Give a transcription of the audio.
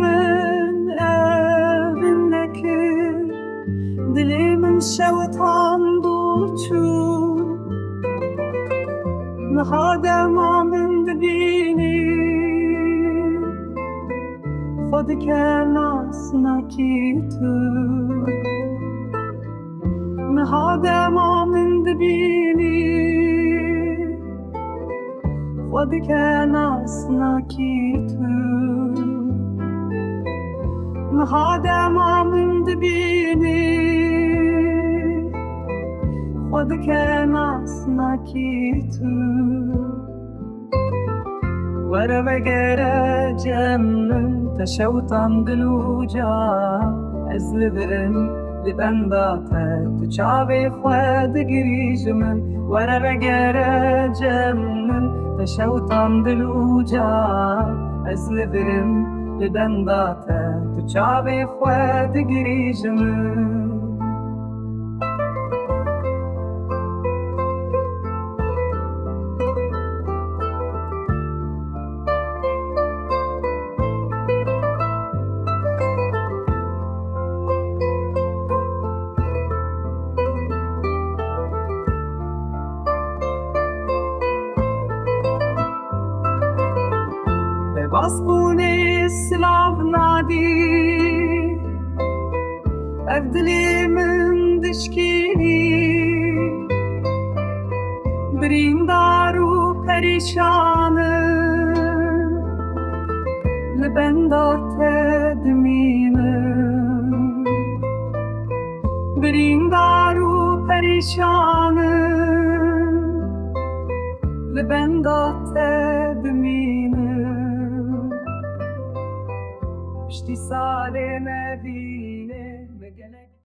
من evindeki dilimin şevitan dolçu Nahadema min dibini Fadike nasna kitu Nahadema min dibini Fadike nasna kitu Nahadema min dibini Fadike nasna kitu Whatever geleceğim teşevutan diluca ezlidim libendate tu çavi fed girişimin Whatever geleceğim teşevutan diluca ezlidim libendate tu çavi fed girişimin Basbuni slavnadi Evdilimin dişkini Brindaru perişanım Libendate dminim Brindaru perişanım Libendate dminim Pişti sale nevine